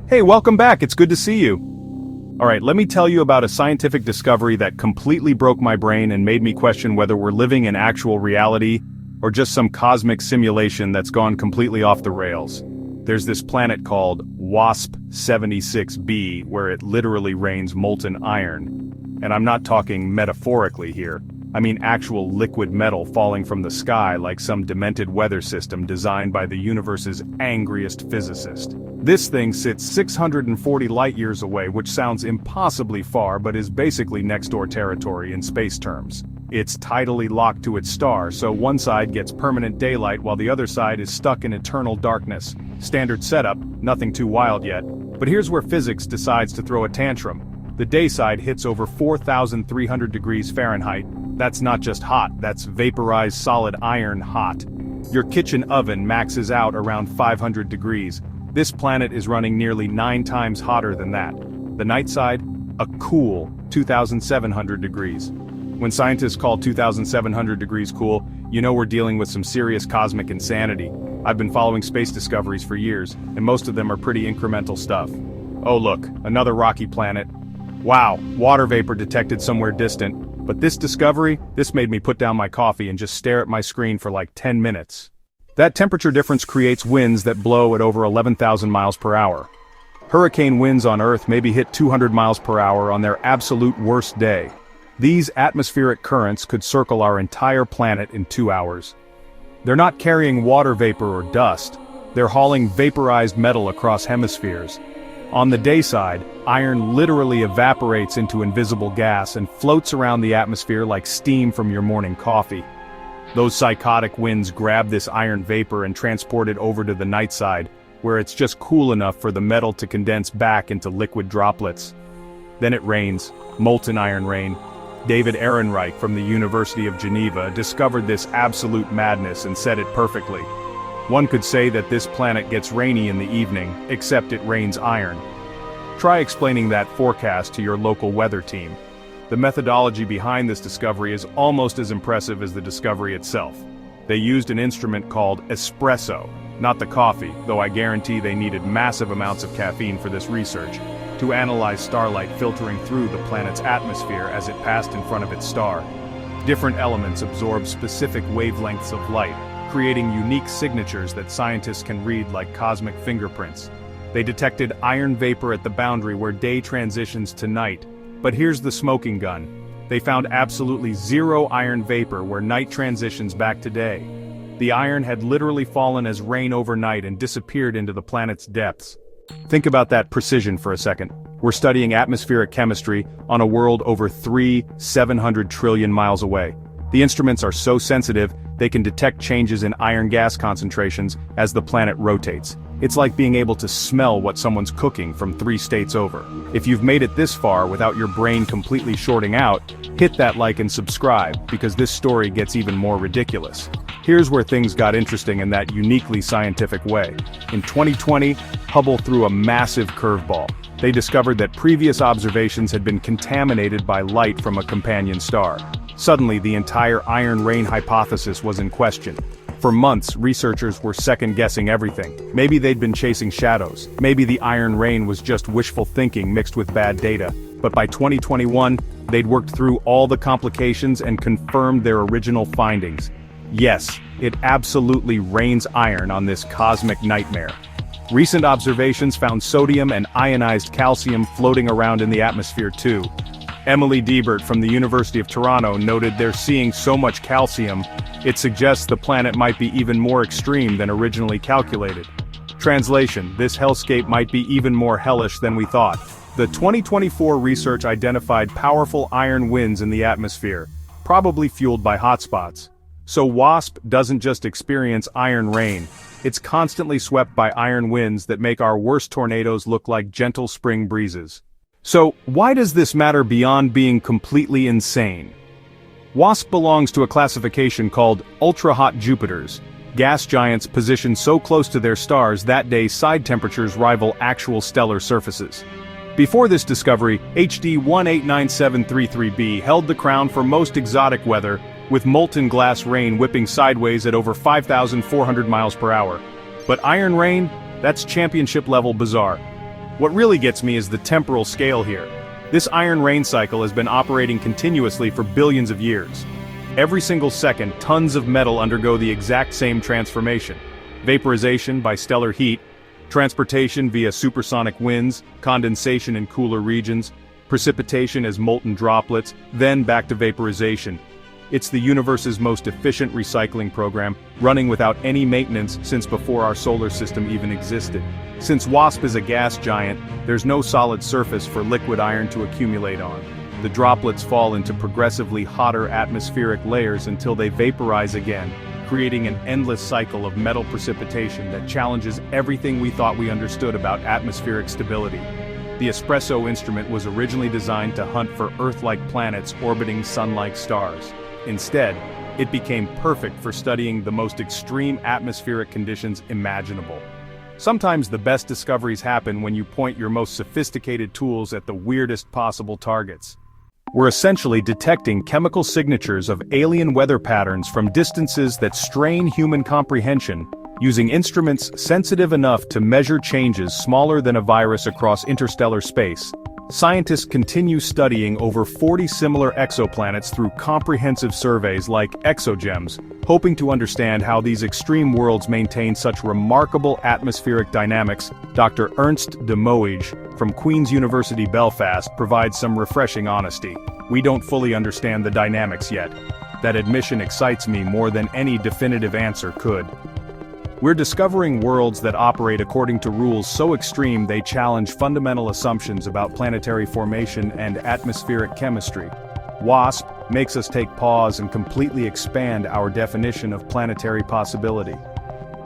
Hey, welcome back, it's good to see you. Alright, let me tell you about a scientific discovery that completely broke my brain and made me question whether we're living in actual reality or just some cosmic simulation that's gone completely off the rails. There's this planet called WASP 76b where it literally rains molten iron. And I'm not talking metaphorically here. I mean actual liquid metal falling from the sky like some demented weather system designed by the universe's angriest physicist. This thing sits 640 light-years away, which sounds impossibly far but is basically next-door territory in space terms. It's tidally locked to its star, so one side gets permanent daylight while the other side is stuck in eternal darkness. Standard setup, nothing too wild yet. But here's where physics decides to throw a tantrum. The day side hits over 4,300 degrees Fahrenheit. That's not just hot, that's vaporized solid iron hot. Your kitchen oven maxes out around 500 degrees. This planet is running nearly 9 times hotter than that. The night side, a cool 2,700 degrees. When scientists call 2,700 degrees cool, you know we're dealing with some serious cosmic insanity. I've been following space discoveries for years, and most of them are pretty incremental stuff. Oh look, another rocky planet. Wow, water vapor detected somewhere distant. But this discovery, this made me put down my coffee and just stare at my screen for like 10 minutes. That temperature difference creates winds that blow at over 11,000 miles per hour. Hurricane winds on Earth maybe hit 200 miles per hour on their absolute worst day. These atmospheric currents could circle our entire planet in 2 hours. They're not carrying water vapor or dust, they're hauling vaporized metal across hemispheres. On the day side, iron literally evaporates into invisible gas and floats around the atmosphere like steam from your morning coffee. Those psychotic winds grab this iron vapor and transport it over to the night side, where it's just cool enough for the metal to condense back into liquid droplets. Then it rains, molten iron rain. David Ehrenreich from the University of Geneva discovered this absolute madness and said it perfectly. One could say that this planet gets rainy in the evening, except it rains iron. Try explaining that forecast to your local weather team. The methodology behind this discovery is almost as impressive as the discovery itself. They used an instrument called ESPRESSO, not the coffee, though I guarantee they needed massive amounts of caffeine for this research, to analyze starlight filtering through the planet's atmosphere as it passed in front of its star. Different elements absorb specific wavelengths of light, creating unique signatures that scientists can read like cosmic fingerprints. They detected iron vapor at the boundary where day transitions to night. But here's the smoking gun. They found absolutely zero iron vapor where night transitions back to day. The iron had literally fallen as rain overnight and disappeared into the planet's depths. Think about that precision for a second. We're studying atmospheric chemistry on a world over 700 trillion miles away. The instruments are so sensitive, they can detect changes in iron gas concentrations as the planet rotates. It's like being able to smell what someone's cooking from 3 states over. If you've made it this far without your brain completely shorting out, hit that like and subscribe, because this story gets even more ridiculous. Here's where things got interesting in that uniquely scientific way. In 2020, Hubble threw a massive curveball. They discovered that previous observations had been contaminated by light from a companion star. Suddenly, the entire iron rain hypothesis was in question. For months, researchers were second-guessing everything. Maybe they'd been chasing shadows. Maybe the iron rain was just wishful thinking mixed with bad data. But by 2021, they'd worked through all the complications and confirmed their original findings. Yes, it absolutely rains iron on this cosmic nightmare. Recent observations found sodium and ionized calcium floating around in the atmosphere too. Emily Diebert from the University of Toronto noted they're seeing so much calcium, it suggests the planet might be even more extreme than originally calculated. Translation: this hellscape might be even more hellish than we thought. The 2024 research identified powerful iron winds in the atmosphere, probably fueled by hotspots. So WASP doesn't just experience iron rain, it's constantly swept by iron winds that make our worst tornadoes look like gentle spring breezes. So, why does this matter beyond being completely insane? WASP belongs to a classification called ultra-hot Jupiters, gas giants positioned so close to their stars that day side temperatures rival actual stellar surfaces. Before this discovery, HD 189733b held the crown for most exotic weather, with molten glass rain whipping sideways at over 5,400 miles per hour. But iron rain? That's championship-level bizarre. What really gets me is the temporal scale here. This iron rain cycle has been operating continuously for billions of years. Every single second, tons of metal undergo the exact same transformation. Vaporization by stellar heat, transportation via supersonic winds, condensation in cooler regions, precipitation as molten droplets, then back to vaporization. It's the universe's most efficient recycling program, running without any maintenance since before our solar system even existed. Since WASP is a gas giant, there's no solid surface for liquid iron to accumulate on. The droplets fall into progressively hotter atmospheric layers until they vaporize again, creating an endless cycle of metal precipitation that challenges everything we thought we understood about atmospheric stability. The ESPRESSO instrument was originally designed to hunt for Earth-like planets orbiting Sun-like stars. Instead, it became perfect for studying the most extreme atmospheric conditions imaginable. Sometimes the best discoveries happen when you point your most sophisticated tools at the weirdest possible targets. We're essentially detecting chemical signatures of alien weather patterns from distances that strain human comprehension, using instruments sensitive enough to measure changes smaller than a virus across interstellar space. Scientists continue studying over 40 similar exoplanets through comprehensive surveys like ExoGEMs, hoping to understand how these extreme worlds maintain such remarkable atmospheric dynamics. Dr. Ernst de Moij, from Queen's University Belfast, provides some refreshing honesty. We don't fully understand the dynamics yet. That admission excites me more than any definitive answer could. We're discovering worlds that operate according to rules so extreme they challenge fundamental assumptions about planetary formation and atmospheric chemistry. WASP makes us take pause and completely expand our definition of planetary possibility.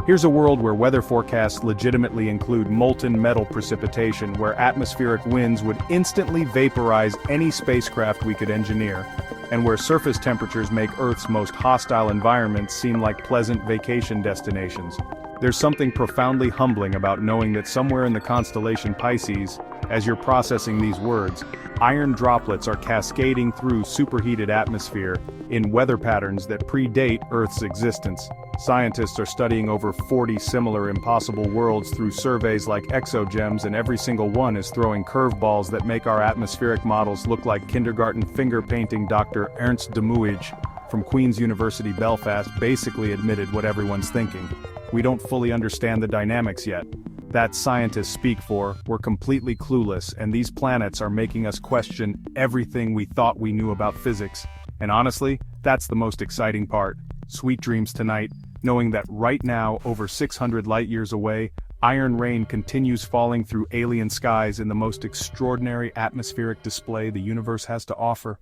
Here's a world where weather forecasts legitimately include molten metal precipitation, where atmospheric winds would instantly vaporize any spacecraft we could engineer, and where surface temperatures make Earth's most hostile environments seem like pleasant vacation destinations. There's something profoundly humbling about knowing that somewhere in the constellation Pisces, as you're processing these words, iron droplets are cascading through superheated atmosphere in weather patterns that predate Earth's existence. Scientists are studying over 40 similar impossible worlds through surveys like ExoGEMs, and every single one is throwing curveballs that make our atmospheric models look like kindergarten finger painting. Dr. Ernst de Moij, from Queen's University Belfast, basically admitted what everyone's thinking. We don't fully understand the dynamics yet. That's scientists speak for. We're completely clueless, and these planets are making us question everything we thought we knew about physics. And honestly, that's the most exciting part. Sweet dreams tonight, knowing that right now, over 600 light-years away, iron rain continues falling through alien skies in the most extraordinary atmospheric display the universe has to offer.